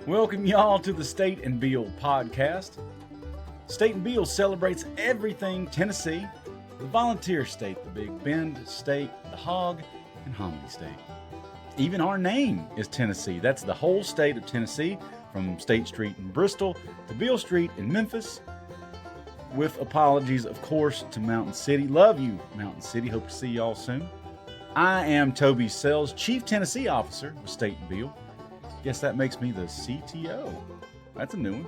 Welcome y'all to the State and Beale podcast. State and Beale celebrates everything Tennessee, the volunteer state, the Big Bend state, the hog and hominy state. Even our name is Tennessee. That's the whole state of Tennessee, from State Street in Bristol to Beale Street in Memphis. With apologies, of course, to Mountain City. Love you, Mountain City. Hope to see y'all soon. I am Toby Sells, Chief Tennessee Officer with State and Beale. Guess that makes me the CTO. That's a new one.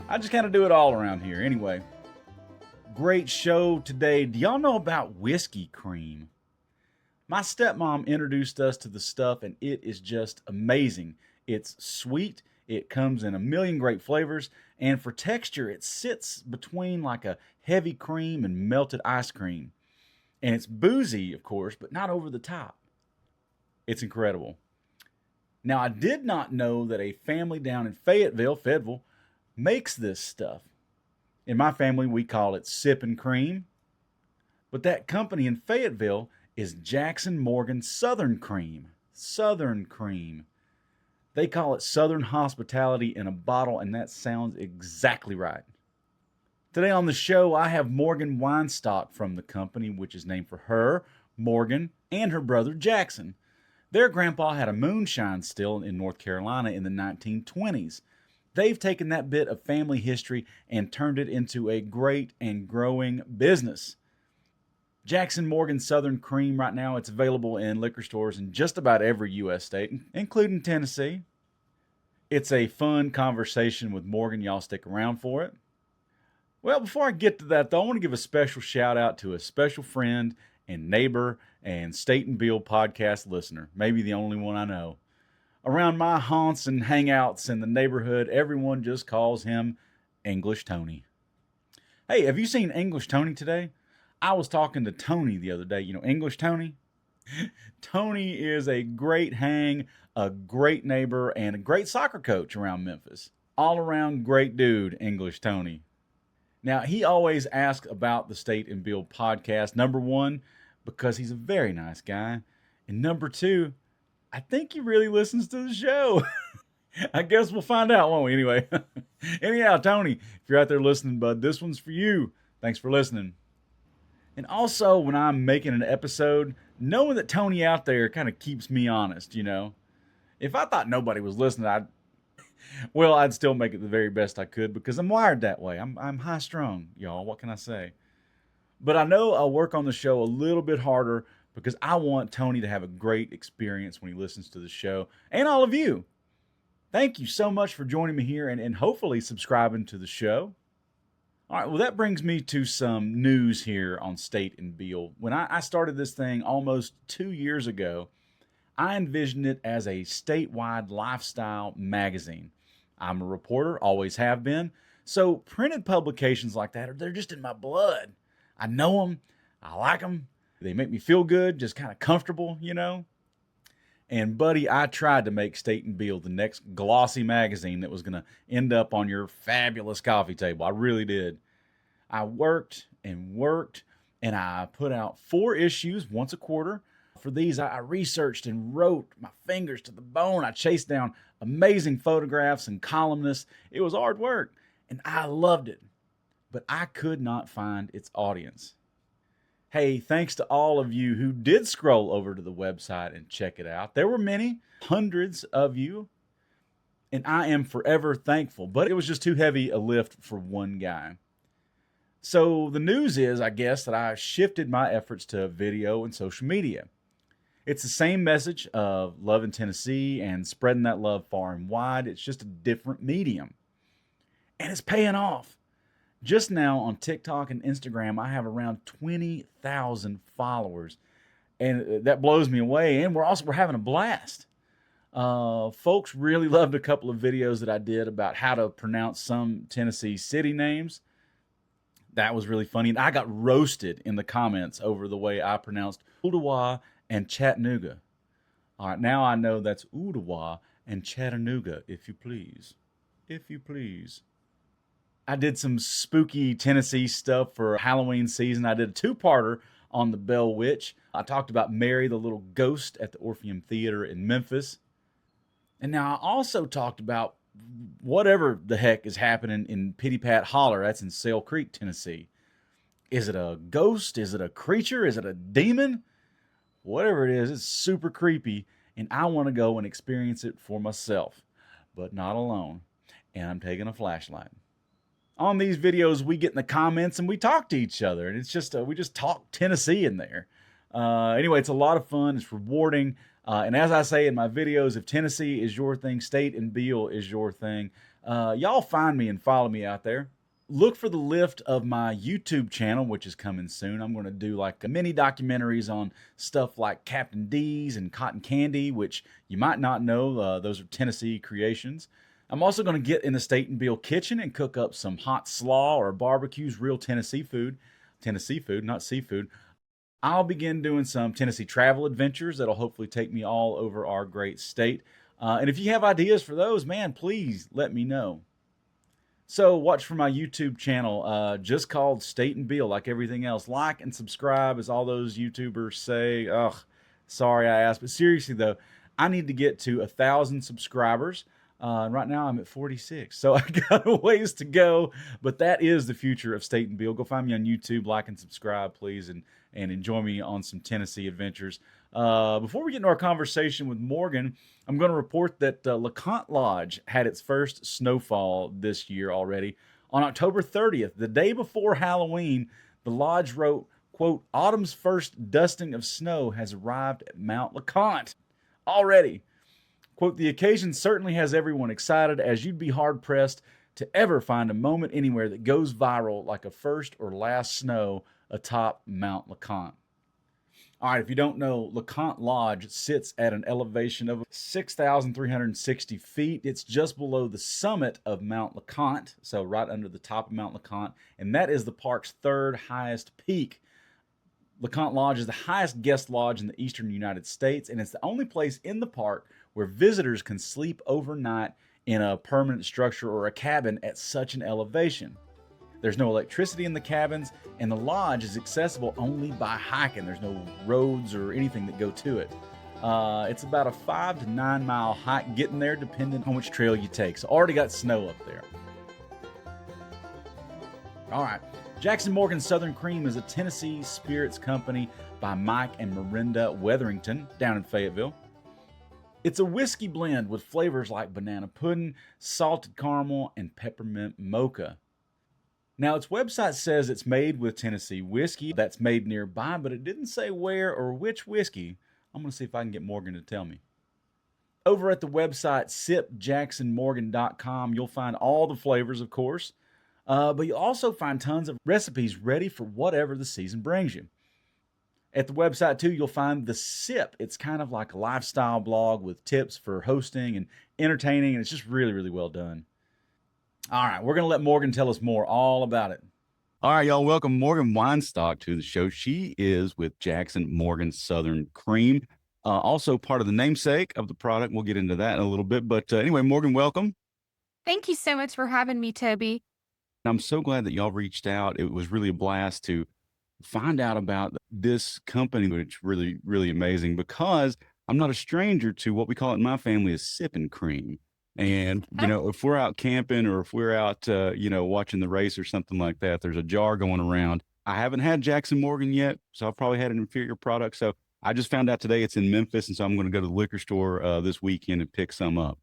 I just kind of do it all around here. Anyway, great show today. Do y'all know about whiskey cream? My stepmom introduced us to the stuff, and it is just amazing. It's sweet. It comes in a million great flavors. And for texture, it sits between like a heavy cream and melted ice cream. And it's boozy, of course, but not over the top. It's incredible. Now, I did not know that a family down in Fayetteville, makes this stuff. In my family, we call it Sippin' Creme. But that company in Fayetteville is Jackson Morgan Southern Creme. Southern Creme. They call it Southern Hospitality in a bottle, and that sounds exactly right. Today on the show, I have Morgan Weinstock from the company, which is named for her, Morgan, and her brother Jackson. Their grandpa had a moonshine still in North Carolina in the 1920s. They've taken that bit of family history and turned it into a great and growing business. Jackson Morgan Southern Creme right now, it's available in liquor stores in just about every U.S. state, including Tennessee. It's a fun conversation with Morgan. Y'all stick around for it. Well, before I get to that, though, I want to give a special shout out to a special friend and neighbor and State and Beale podcast listener, maybe the only one I know. Around my haunts and hangouts in the neighborhood, everyone just calls him English Tony. Hey, have you seen English Tony today? I was talking to Tony the other day. You know English Tony? Tony is a great hang, a great neighbor, and a great soccer coach around Memphis. All around great dude, English Tony. Now, he always asks about the State and Beale podcast. Number one, because he's a very nice guy. And number two, I think he really listens to the show. I guess we'll find out, won't we? Anyway, anyhow, Tony, if you're out there listening, bud, this one's for you. Thanks for listening. And also, when I'm making an episode, knowing that Tony out there kind of keeps me honest, you know. If I thought nobody was listening, I'd still make it the very best I could because I'm wired that way. I'm high strung, y'all. What can I say? But I know I'll work on the show a little bit harder because I want Tony to have a great experience when he listens to the show, and all of you. Thank you so much for joining me here and hopefully subscribing to the show. All right, well, that brings me to some news here on State and Beale. When I started this thing almost 2 years ago, I envisioned it as a statewide lifestyle magazine. I'm a reporter, always have been, so printed publications like that, they're just in my blood. I know them, I like them, they make me feel good, just kind of comfortable, you know. And buddy, I tried to make State and Beale the next glossy magazine that was going to end up on your fabulous coffee table. I really did. I worked, and I put out 4 issues once a quarter. For these, I researched and wrote my fingers to the bone. I chased down amazing photographs and columnists. It was hard work, and I loved it. But I could not find its audience. Hey, thanks to all of you who did scroll over to the website and check it out. There were many, hundreds of you, and I am forever thankful. But it was just too heavy a lift for one guy. So the news is, I guess, that I shifted my efforts to video and social media. It's the same message of loving Tennessee and spreading that love far and wide. It's just a different medium. And it's paying off. Just now on TikTok and Instagram, I have around 20,000 followers. And that blows me away. And we're having a blast. Folks really loved a couple of videos that I did about how to pronounce some Tennessee city names. That was really funny. And I got roasted in the comments over the way I pronounced Ooltewah and Chattanooga. All right, now I know that's Ooltewah and Chattanooga, if you please. If you please. I did some spooky Tennessee stuff for Halloween season. I did a 2-parter on the Bell Witch. I talked about Mary, the little ghost at the Orpheum Theater in Memphis. And now I also talked about whatever the heck is happening in Pitty Pat Holler. That's in Sale Creek, Tennessee. Is it a ghost? Is it a creature? Is it a demon? Whatever it is, it's super creepy, and I want to go and experience it for myself, but not alone. And I'm taking a flashlight. On these videos, we get in the comments and we talk to each other, and it's just we just talk Tennessee in there. Anyway, it's a lot of fun. It's rewarding. And as I say in my videos, if Tennessee is your thing, State and Beale is your thing, y'all find me and follow me out there. Look for the lift of my YouTube channel, which is coming soon. I'm going to do like mini documentaries on stuff like Captain D's and Cotton Candy, which you might not know. Those are Tennessee creations. I'm also going to get in the State and Beale kitchen and cook up some hot slaw or barbecues, real Tennessee food. Tennessee food, not seafood. I'll begin doing some Tennessee travel adventures that'll hopefully take me all over our great state. And if you have ideas for those, man, please let me know. So watch for my YouTube channel, just called State and Beale, like everything else. Like and subscribe, as all those YouTubers say. Ugh, sorry I asked. But seriously, though, I need to get to 1,000 subscribers. Right now, I'm at 46. So I got a ways to go. But that is the future of State and Beale. Go find me on YouTube, like and subscribe, please, and enjoy me on some Tennessee adventures. Before we get into our conversation with Morgan, I'm going to report that LeConte Lodge had its first snowfall this year already. On October 30th, the day before Halloween, the lodge wrote, quote, "Autumn's first dusting of snow has arrived at Mount LeConte already." Quote, "The occasion certainly has everyone excited, as you'd be hard-pressed to ever find a moment anywhere that goes viral like a first or last snow atop Mount LeConte." All right, if you don't know, LeConte Lodge sits at an elevation of 6,360 feet. It's just below the summit of Mount LeConte, so right under the top of Mount LeConte, and that is the park's third highest peak. LeConte Lodge is the highest guest lodge in the eastern United States, and it's the only place in the park where visitors can sleep overnight in a permanent structure or a cabin at such an elevation. There's no electricity in the cabins, and the lodge is accessible only by hiking. There's no roads or anything that go to it. It's about a 5 to 9 mile hike getting there, depending on which trail you take. So already got snow up there. All right. Jackson Morgan Southern Creme is a Tennessee spirits company by Mike and Miranda Wetherington down in Fayetteville. It's a whiskey blend with flavors like banana pudding, salted caramel, and peppermint mocha. Now, its website says it's made with Tennessee whiskey that's made nearby, but it didn't say where or which whiskey. I'm going to see if I can get Morgan to tell me. Over at the website sipjacksonmorgan.com, you'll find all the flavors, of course, but you'll also find tons of recipes ready for whatever the season brings you. At the website, too, you'll find The Sip. It's kind of like a lifestyle blog with tips for hosting and entertaining, and it's just really, really well done. All right, we're going to let Morgan tell us more all about it. All right, y'all, welcome Morgan Weinstock to the show. She is with Jackson Morgan Southern Creme, also part of the namesake of the product. We'll get into that in a little bit. But anyway, Morgan, welcome. Thank you so much for having me, Toby. I'm so glad that y'all reached out. It was really a blast to find out about this company, which is really, really amazing, because I'm not a stranger to what we call it in my family is sipping cream. And, if we're out camping or if we're out, watching the race or something like that, there's a jar going around. I haven't had Jackson Morgan yet, so I've probably had an inferior product. So I just found out today it's in Memphis, and so I'm going to go to the liquor store this weekend and pick some up.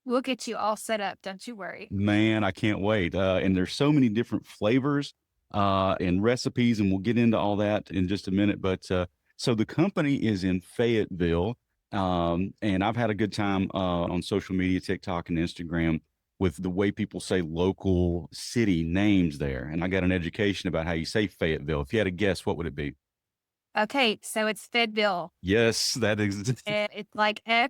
We'll get you all set up. Don't you worry. Man, I can't wait. And there's so many different flavors and recipes, and we'll get into all that in just a minute. But so the company is in Fayetteville. And I've had a good time on social media, TikTok and Instagram, with the way people say local city names there. And I got an education about how you say Fayetteville. If you had a guess, what would it be? Okay, so it's Fayetteville. Yes, that is And it's like Fedville.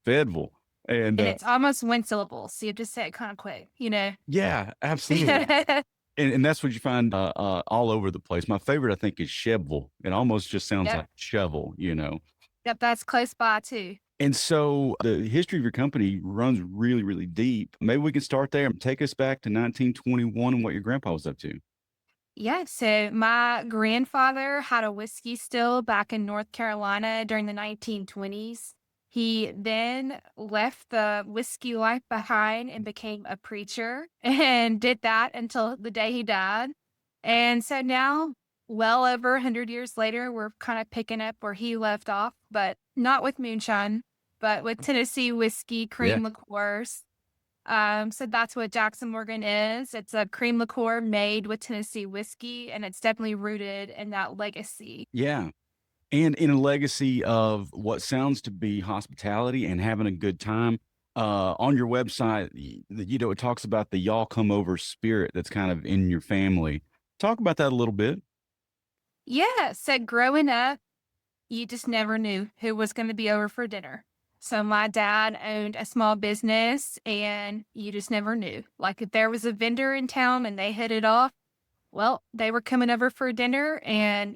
Fayetteville. And it's almost one syllable. So you have to say it kind of quick, Yeah, absolutely. And that's what you find all over the place. My favorite, I think, is Cheville. It almost just sounds like shovel, Yep, that's close by too. And so the history of your company runs really, really deep. Maybe we can start there and take us back to 1921 and what your grandpa was up to. Yeah, so my grandfather had a whiskey still back in North Carolina during the 1920s. He then left the whiskey life behind and became a preacher and did that until the day he died. And so now, well over 100 years later, we're kind of picking up where he left off, but not with moonshine, but with Tennessee whiskey, Yeah. cream liqueurs. So that's what Jackson Morgan is. It's a cream liqueur made with Tennessee whiskey, and it's definitely rooted in that legacy. Yeah. And in a legacy of what sounds to be hospitality and having a good time. On your website, it talks about the y'all come over spirit that's kind of in your family. Talk about that a little bit. Yeah. So growing up, you just never knew who was going to be over for dinner. So my dad owned a small business and you just never knew. Like if there was a vendor in town and they hit it off, well, they were coming over for dinner and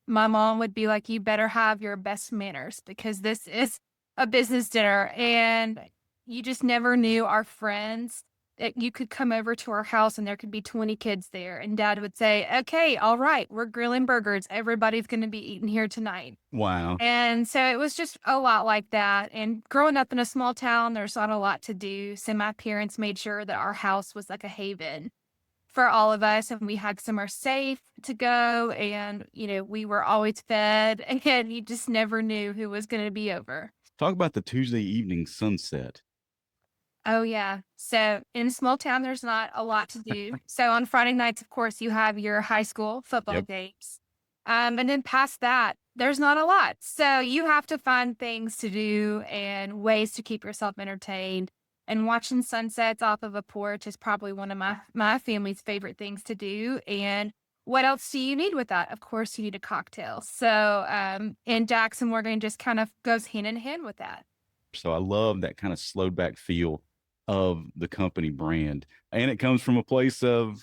my mom would be like, you better have your best manners because this is a business dinner. And you just never knew our friends that you could come over to our house and there could be 20 kids there. And dad would say, okay, all right, we're grilling burgers. Everybody's going to be eating here tonight. Wow. And so it was just a lot like that. And growing up in a small town, there's not a lot to do. So my parents made sure that our house was like a haven for all of us. And we had somewhere safe to go. And, we were always fed. And you just never knew who was going to be over. Talk about the Tuesday evening sunset. Oh, yeah. So in a small town, there's not a lot to do. So on Friday nights, of course, you have your high school football Yep. games. And then past that, there's not a lot. So you have to find things to do and ways to keep yourself entertained. And watching sunsets off of a porch is probably one of my family's favorite things to do. And what else do you need with that? Of course, you need a cocktail. So, and Jackson Morgan just kind of goes hand in hand with that. So I love that kind of slowed back feel of the company brand. And it comes from a place of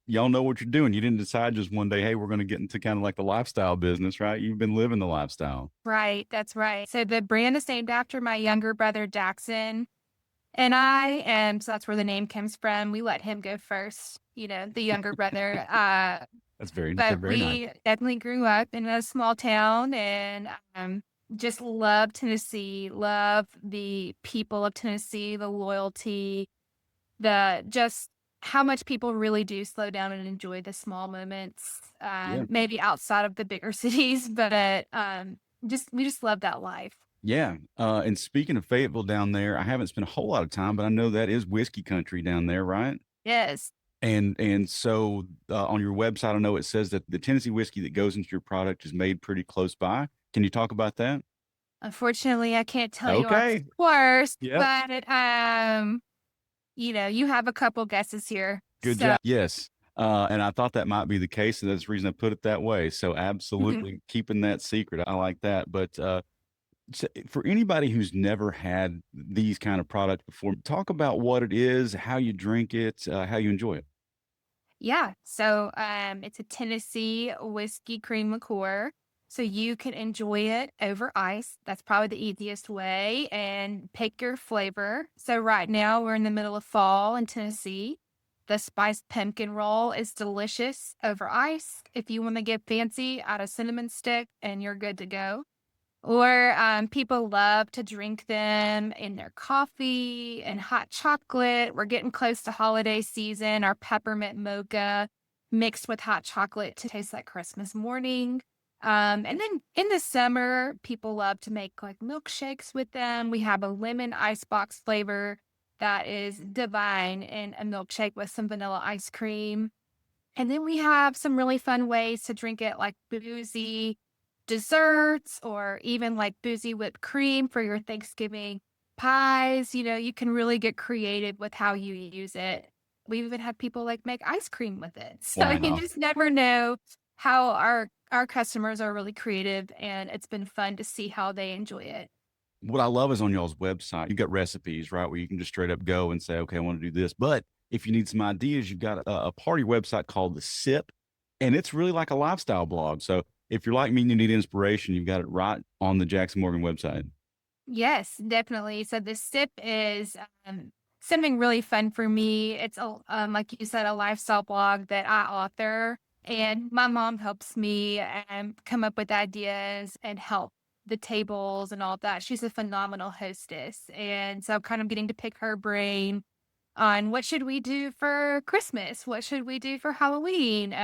y'all know what you're doing. You didn't decide just one day, hey, we're going to get into kind of like the lifestyle business, right? You've been living the lifestyle. Right, that's right. So the brand is named after my younger brother, Jackson, and so that's where the name comes from. We let him go first, the younger brother. That's very, But very nice. we definitely grew up in a small town and just love Tennessee, love the people of Tennessee, the loyalty, the just how much people really do slow down and enjoy the small moments, Yeah. maybe outside of the bigger cities, but we just love that life. Yeah. And speaking of Fayetteville down there, I haven't spent a whole lot of time, but I know that is whiskey country down there, right? Yes. And so on your website, I know it says that the Tennessee whiskey that goes into your product is made pretty close by. Can you talk about that? Unfortunately, I can't tell you our Okay. source, Yep. but you have a couple guesses here. Good So job. Yes. And I thought that might be the case, and that's the reason I put it that way. So absolutely keeping that secret. I like that. But for anybody who's never had these kind of products before, talk about what it is, how you drink it, how you enjoy it. yeah, so it's a Tennessee whiskey cream liqueur. So you can enjoy it over ice. That's probably the easiest way and pick your flavor. So right now we're in the middle of fall in Tennessee. The spiced pumpkin roll is delicious over ice. If you want to get fancy, add a cinnamon stick and you're good to go. Or people love to drink them in their coffee and hot chocolate. We're getting close to holiday season. Our peppermint mocha mixed with hot chocolate to taste like Christmas morning. And then in the summer, people love to make like milkshakes with them. We have a lemon icebox flavor that is divine in a milkshake with some vanilla ice cream. And then we have some really fun ways to drink it, like boozy desserts or even like boozy whipped cream for your Thanksgiving pies. You can really get creative with how you use it. We even had people like make ice cream with it. So you Wow. just never know how our customers are really creative, and it's been fun to see how they enjoy it. What I love is on y'all's website, you got recipes, right? Where you can just straight up go and say, okay, I want to do this. But if you need some ideas, you've got a party website called The Sip, and it's really like a lifestyle blog. So if you're like me and you need inspiration, you've got it right on the Jackson Morgan website. Yes, definitely. So the sip is something really fun for me. It's like you said, a lifestyle blog that I author, and my mom helps me come up with ideas and help the tables and all that. She's a phenomenal hostess. And so I'm kind of getting to pick her brain on what should we do for Christmas? What should we do for Halloween,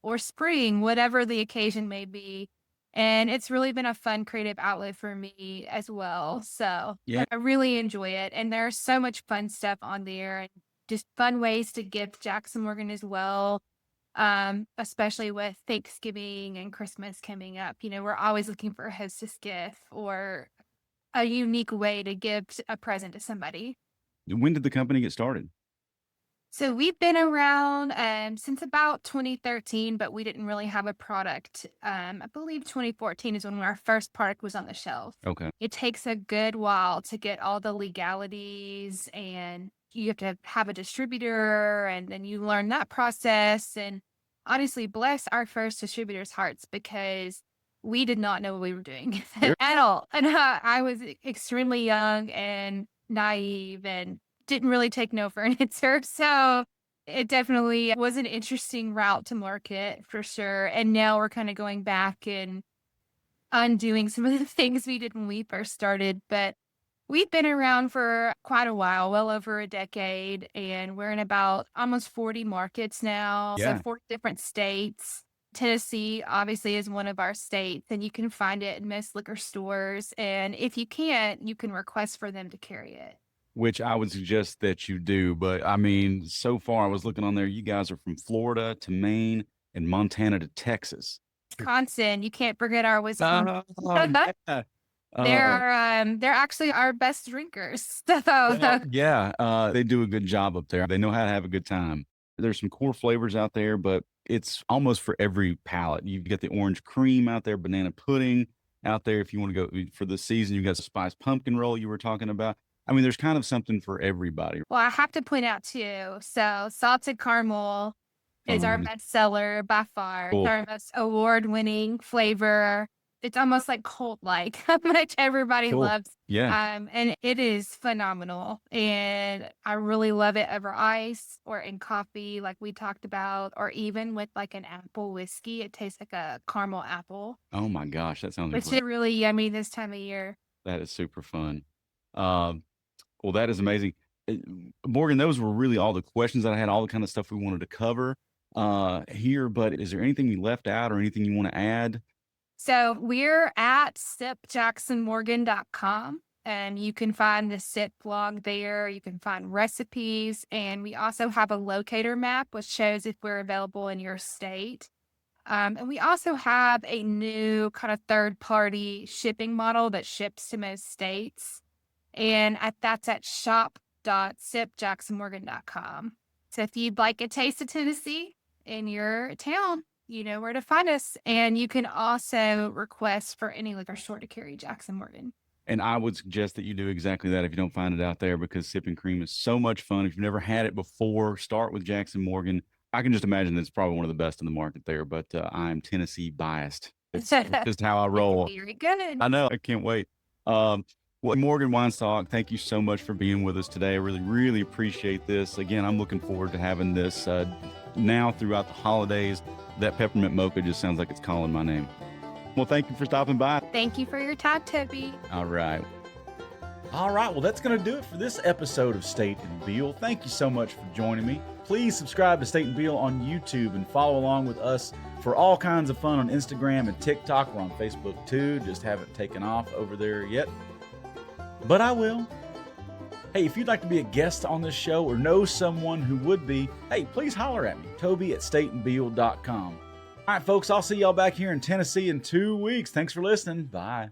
or spring, whatever the occasion may be. And it's really been a fun creative outlet for me as well. So Yeah. I really enjoy it. And there's so much fun stuff on there and just fun ways to gift Jackson Morgan as well. Especially with Thanksgiving and Christmas coming up. We're always looking for a hostess gift or a unique way to give a present to somebody. When did the company get started? So we've been around since about 2013, but we didn't really have a product. I believe 2014 is when our first product was on the shelf. Okay. It takes a good while to get all the legalities, and you have to have a distributor, and then you learn that process. And honestly, bless our first distributor's hearts because we did not know what we were doing Sure. at all. And I was extremely young and naive and didn't really take no for an answer. So it definitely was an interesting route to market for sure. And now we're kind of going back and undoing some of the things we did when we first started. But we've been around for quite a while, well over a decade, and we're in about almost 40 markets now. Yeah. So 4 different states. Tennessee obviously is one of our states, and you can find it in most liquor stores. And if you can't, you can request for them to carry it. Which I would suggest that you do. But I mean, so far I was looking on there, you guys are from Florida to Maine and Montana to Texas. Wisconsin, you can't forget our Wisconsin. Yeah. They're actually our best drinkers. So Yeah, they do a good job up there. They know how to have a good time. There's some core flavors out there, but it's almost for every palate. You've got the orange cream out there, banana pudding out there. If you want to go for the season, you've got the spiced pumpkin roll you were talking about. I mean, there's kind of something for everybody. well, I have to point out too. So salted caramel is our best seller by far. Cool. It's our most award-winning flavor. It's almost like cult-like how much everybody Cool. loves. Yeah. And it is phenomenal. And I really love it over ice or in coffee, like we talked about, or even with like an apple whiskey. It tastes like a caramel apple, Oh my gosh, that sounds which incredible. is really yummy this time of year. That is super fun. Well, that is amazing. Uh, Morgan, those were really all the questions that I had, all the kind of stuff we wanted to cover here. But is there anything we left out or anything you want to add? So we're at sipjacksonmorgan.com, and you can find the SIP blog there. You can find recipes, and we also have a locator map, which shows if we're available in your state. And we also have a new kind of third-party shipping model that ships to most states. And that's at shop.sipjacksonmorgan.com. So if you'd like a taste of Tennessee in your town, you know where to find us. And you can also request for any liquor store to carry Jackson Morgan. And I would suggest that you do exactly that if you don't find it out there, because sipping cream is so much fun. If you've never had it before, start with Jackson Morgan. I can just imagine it's probably one of the best in the market there, but I'm Tennessee biased. It's just how I roll. Very good. I know. I can't wait. Well, Morgan Weinstock, thank you so much for being with us today. I really, really appreciate this. Again, I'm looking forward to having this now throughout the holidays. That peppermint mocha just sounds like it's calling my name. Well, thank you for stopping by. Thank you for your time, Toby. All right. All right, well, that's going to do it for this episode of State and Beal. Thank you so much for joining me. Please subscribe to State and Beal on YouTube and follow along with us for all kinds of fun on Instagram and TikTok. We're on Facebook too. Just haven't taken off over there yet, but I will. Hey, if you'd like to be a guest on this show or know someone who would be, hey, please holler at me, Toby@stateandbeal.com. All right, folks, I'll see y'all back here in Tennessee in 2 weeks. Thanks for listening. Bye.